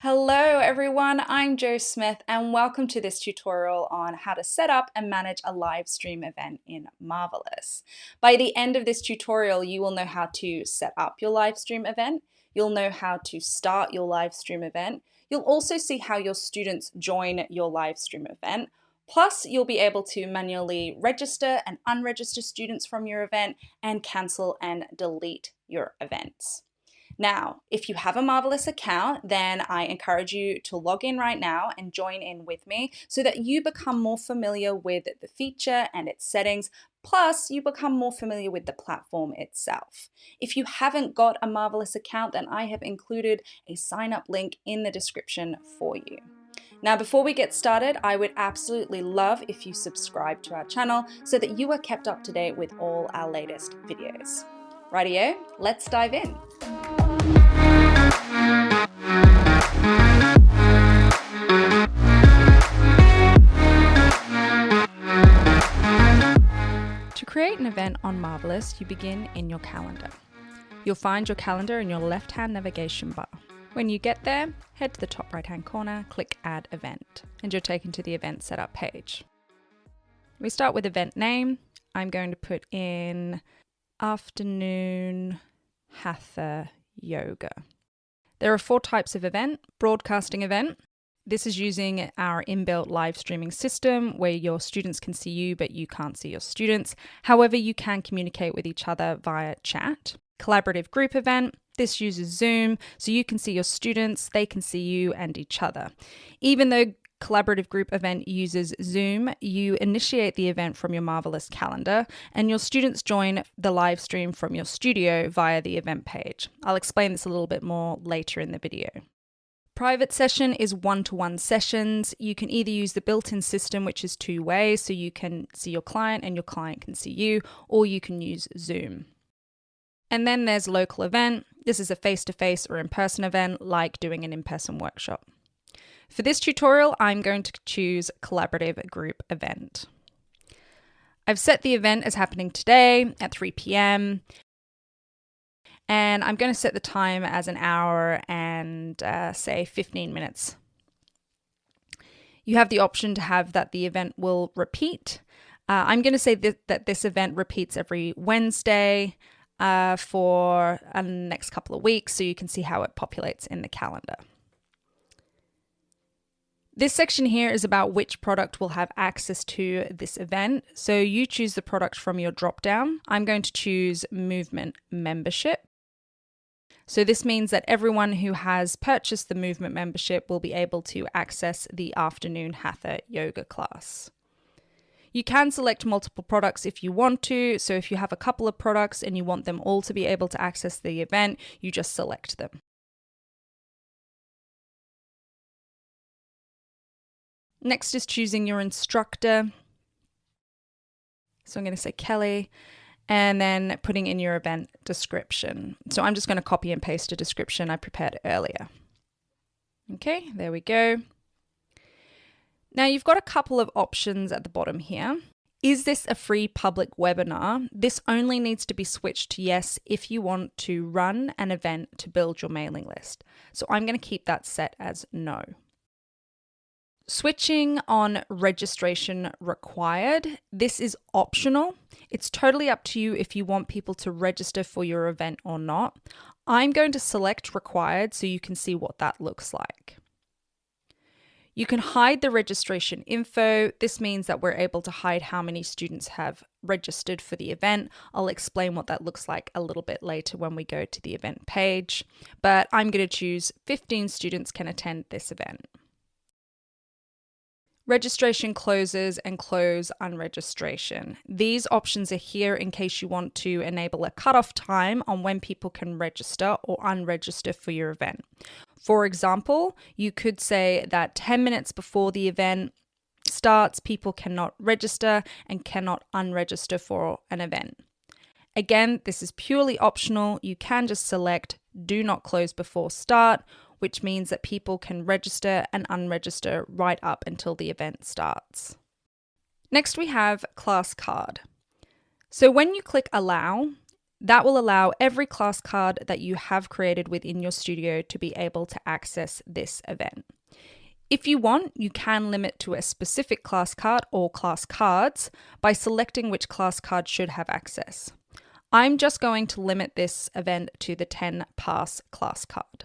Hello everyone, I'm Jo Smith and welcome to this tutorial on how to set up and manage a live stream event in Marvelous. By the end of this tutorial, you will know how to set up your live stream event, you'll know how to start your live stream event, you'll also see how your students join your live stream event, plus you'll be able to manually register and unregister students from your event and cancel and delete your events. Now, if you have a Marvelous account, then I encourage you to log in right now and join in with me so that you become more familiar with the feature and its settings, plus you become more familiar with the platform itself. If you haven't got a Marvelous account, then I have included a sign up link in the description for you. Now, before we get started, I would absolutely love if you subscribe to our channel so that you are kept up to date with all our latest videos. Rightio, let's dive in. To create an event on Marvelous, you begin in your calendar. You'll find your calendar in your left-hand navigation bar. When you get there, head to the top right-hand corner, click Add Event, and you're taken to the Event Setup page. We start with event name. I'm going to put in Afternoon Hatha Yoga. There are 4 types of event. Broadcasting event. This is using our inbuilt live streaming system where your students can see you, but you can't see your students. However, you can communicate with each other via chat. Collaborative group event. This uses Zoom, so you can see your students, they can see you and each other. Even though collaborative group event uses Zoom, you initiate the event from your Marvelous calendar and your students join the live stream from your studio via the event page. I'll explain this a little bit more later in the video. Private session is one-to-one sessions. You can either use the built-in system, which is 2-way, so you can see your client and your client can see you, or you can use Zoom. And then there's local event. This is a face-to-face or in-person event, like doing an in-person workshop. For this tutorial, I'm going to choose collaborative group event. I've set the event as happening today at 3 p.m. and I'm going to set the time as an hour and say 15 minutes. You have the option to have that the event will repeat. I'm going to say that this event repeats every Wednesday for the next couple of weeks, so you can see how it populates in the calendar. This section here is about which product will have access to this event. So you choose the product from your drop-down. I'm going to choose Movement Membership. So this means that everyone who has purchased the Movement Membership will be able to access the Afternoon Hatha Yoga class. You can select multiple products if you want to. So if you have a couple of products and you want them all to be able to access the event, you just select them. Next is choosing your instructor. So I'm going to say Kelly, and then putting in your event description. So I'm just going to copy and paste a description I prepared earlier. Okay, there we go. Now you've got a couple of options at the bottom here. Is this a free public webinar? This only needs to be switched to yes if you want to run an event to build your mailing list. So I'm going to keep that set as no. Switching on registration required. This is optional. It's totally up to you if you want people to register for your event or not. I'm going to select required so you can see what that looks like. You can hide the registration info. This means that we're able to hide how many students have registered for the event. I'll explain what that looks like a little bit later when we go to the event page, but I'm going to choose 15 students can attend this event. Registration closes and close unregistration. These options are here in case you want to enable a cutoff time on when people can register or unregister for your event. For example, you could say that 10 minutes before the event starts, people cannot register and cannot unregister for an event. Again, this is purely optional. You can just select do not close before start, which means that people can register and unregister right up until the event starts. Next, we have class card. So when you click allow, That will allow every class card that you have created within your studio to be able to access this event. If you want, you can limit to a specific class card or class cards by selecting which class card should have access. I'm just going to limit this event to the 10 pass class card.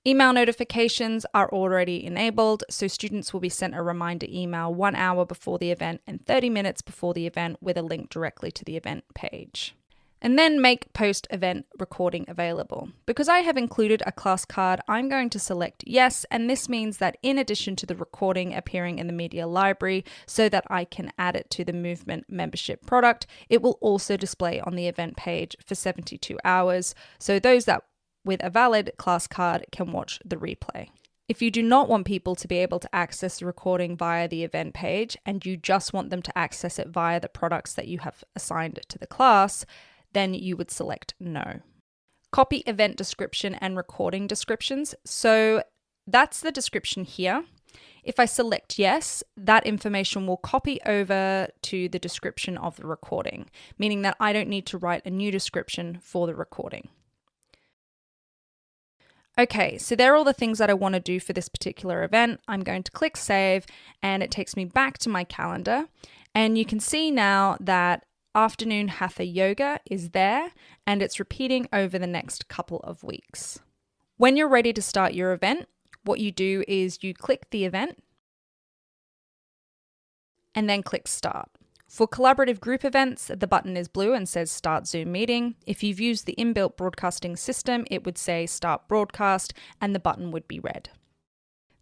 Email notifications are already enabled, so students will be sent a reminder email 1 hour before the event and 30 minutes before the event with a link directly to the event page. And then make post-event recording available. Because I have included a class card, I'm going to select yes, and this means that in addition to the recording appearing in the media library so that I can add it to the movement membership product, it will also display on the event page for 72 hours, so those that with a valid class card can watch the replay. If you do not want people to be able to access the recording via the event page and you just want them to access it via the products that you have assigned to the class, then you would select no. Copy event description and recording descriptions. So that's the description here. If I select yes, that information will copy over to the description of the recording, meaning that I don't need to write a new description for the recording. Okay, so there are all the things that I want to do for this particular event. I'm going to click save and it takes me back to my calendar. And you can see now that Afternoon Hatha Yoga is there and it's repeating over the next couple of weeks. When you're ready to start your event, what you do is you click the event and then click start. For collaborative group events, the button is blue and says Start Zoom Meeting. If you've used the inbuilt broadcasting system, it would say Start Broadcast and the button would be red.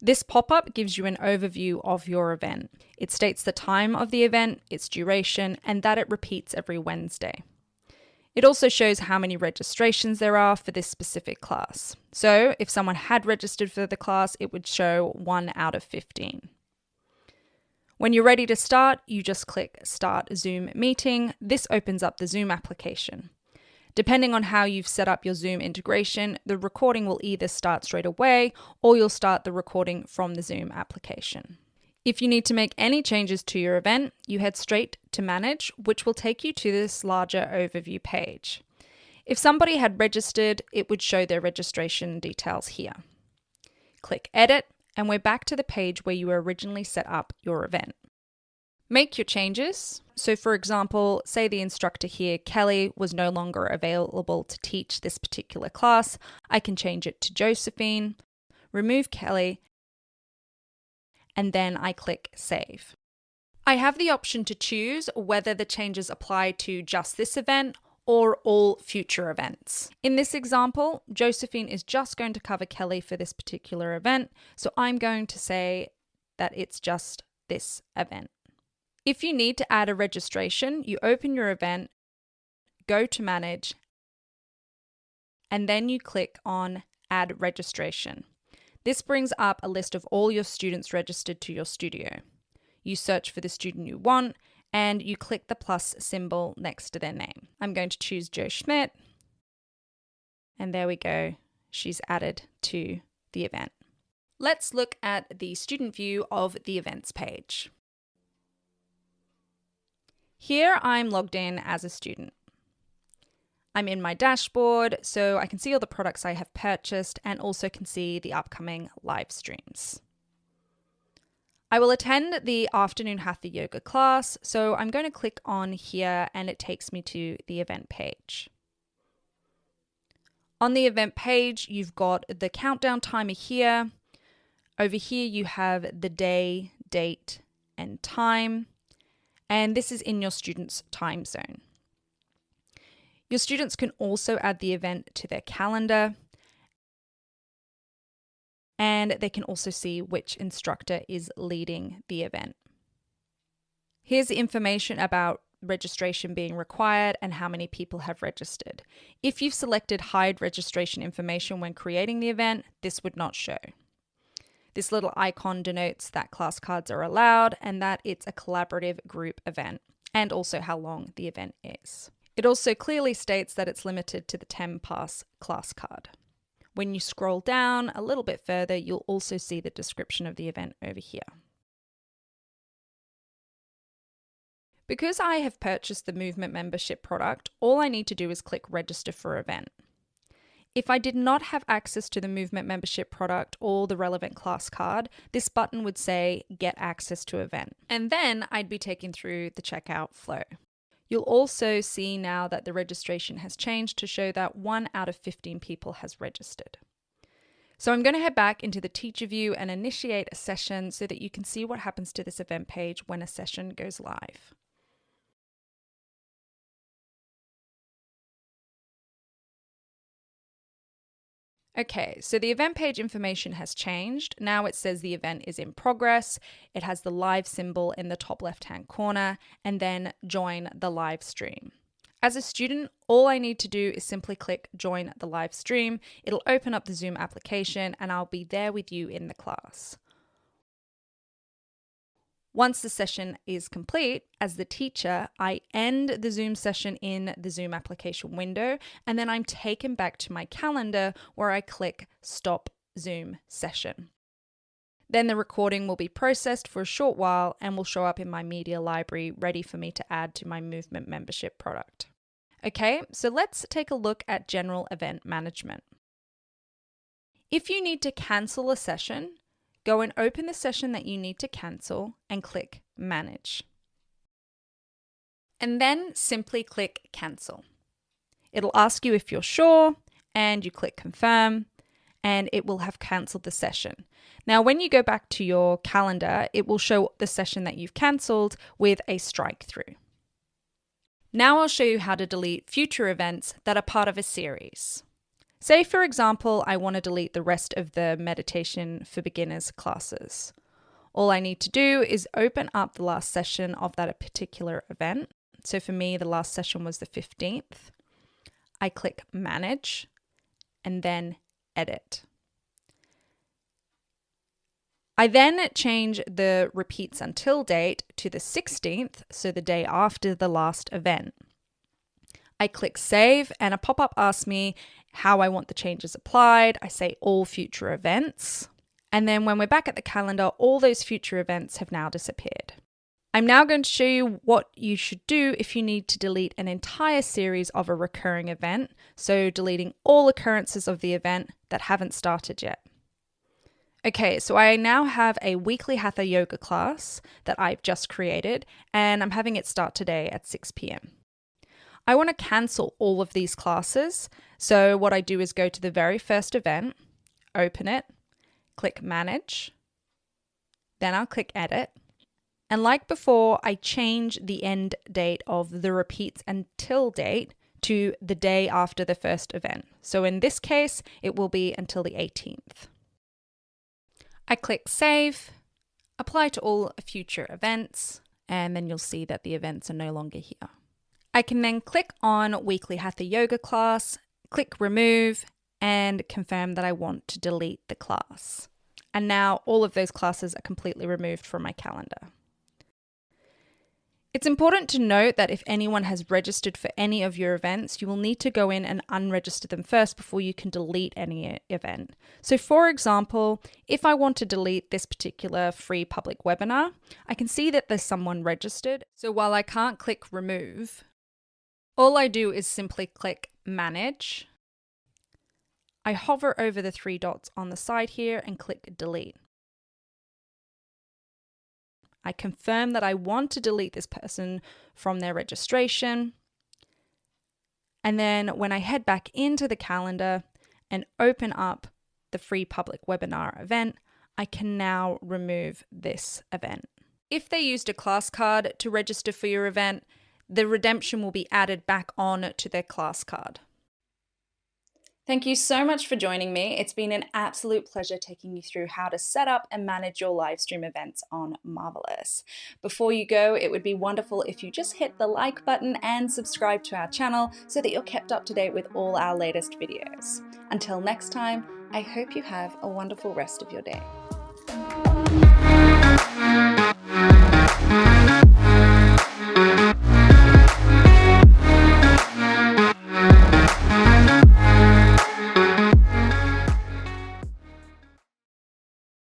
This pop-up gives you an overview of your event. It states the time of the event, its duration, and that it repeats every Wednesday. It also shows how many registrations there are for this specific class. So if someone had registered for the class, it would show 1 out of 15. When you're ready to start, you just click Start Zoom Meeting. This opens up the Zoom application. Depending on how you've set up your Zoom integration, the recording will either start straight away or you'll start the recording from the Zoom application. If you need to make any changes to your event, you head straight to Manage, which will take you to this larger overview page. If somebody had registered, it would show their registration details here. Click Edit, and we're back to the page where you originally set up your event. Make your changes. So for example, say the instructor here, Kelly, was no longer available to teach this particular class. I can change it to Josephine, remove Kelly, and then I click Save. I have the option to choose whether the changes apply to just this event or all future events. In this example, Josephine is just going to cover Kelly for this particular event, so I'm going to say that it's just this event. If you need to add a registration, you open your event, go to Manage, and then you click on Add Registration. This brings up a list of all your students registered to your studio. You search for the student you want, and you click the plus symbol next to their name. I'm going to choose Joe Schmidt, and there we go. She's added to the event. Let's look at the student view of the events page. Here I'm logged in as a student. I'm in my dashboard, so I can see all the products I have purchased and also can see the upcoming live streams. I will attend the Afternoon Hatha Yoga class, so I'm going to click on here and it takes me to the event page. On the event page, you've got the countdown timer here. Over here you have the day, date, and time. And this is in your student's time zone. Your students can also add the event to their calendar, and they can also see which instructor is leading the event. Here's the information about registration being required and how many people have registered. If you've selected hide registration information when creating the event, this would not show. This little icon denotes that class cards are allowed and that it's a collaborative group event, and also how long the event is. It also clearly states that it's limited to the 10 pass class card. When you scroll down a little bit further, you'll also see the description of the event over here. Because I have purchased the Movement membership product, all I need to do is click register for event. If I did not have access to the Movement membership product or the relevant class card, this button would say get access to event. And then I'd be taken through the checkout flow. You'll also see now that the registration has changed to show that 1 out of 15 people has registered. So I'm going to head back into the teacher view and initiate a session so that you can see what happens to this event page when a session goes live. Okay, so the event page information has changed. Now it says the event is in progress. It has the live symbol in the top left-hand corner and then join the live stream. As a student, all I need to do is simply click join the live stream. It'll open up the Zoom application and I'll be there with you in the class. Once the session is complete, as the teacher, I end the Zoom session in the Zoom application window, and then I'm taken back to my calendar where I click Stop Zoom Session. Then the recording will be processed for a short while and will show up in my media library ready for me to add to my Movement membership product. Okay, so let's take a look at General Event Management. If you need to cancel a session, go and open the session that you need to cancel and click Manage. And then simply click Cancel. It'll ask you if you're sure, and you click Confirm, and it will have cancelled the session. Now, when you go back to your calendar, it will show the session that you've cancelled with a strike through. Now I'll show you how to delete future events that are part of a series. Say, for example, I want to delete the rest of the Meditation for Beginners classes. All I need to do is open up the last session of that particular event. So for me, the last session was the 15th. I click Manage and then Edit. I then change the repeats until date to the 16th, so the day after the last event. I click Save and a pop-up asks me how I want the changes applied. I say all future events. And then when we're back at the calendar, all those future events have now disappeared. I'm now going to show you what you should do if you need to delete an entire series of a recurring event. So deleting all occurrences of the event that haven't started yet. Okay, so I now have a weekly Hatha yoga class that I've just created and I'm having it start today at 6 p.m. I want to cancel all of these classes. So what I do is go to the very first event, open it, click Manage, then I'll click Edit. And like before, I change the end date of the repeats until date to the day after the first event. So in this case, it will be until the 18th. I click Save, apply to all future events, and then you'll see that the events are no longer here. I can then click on Weekly Hatha Yoga class, click Remove, and confirm that I want to delete the class. And now all of those classes are completely removed from my calendar. It's important to note that if anyone has registered for any of your events, you will need to go in and unregister them first before you can delete any event. So for example, if I want to delete this particular free public webinar, I can see that there's someone registered. So while I can't click Remove, all I do is simply click Manage. I hover over the 3 dots on the side here and click Delete. I confirm that I want to delete this person from their registration. And then when I head back into the calendar and open up the free public webinar event, I can now remove this event. If they used a class card to register for your event, the redemption will be added back on to their class card. Thank you so much for joining me. It's been an absolute pleasure taking you through how to set up and manage your live stream events on Marvelous. Before you go, it would be wonderful if you just hit the like button and subscribe to our channel so that you're kept up to date with all our latest videos. Until next time, I hope you have a wonderful rest of your day.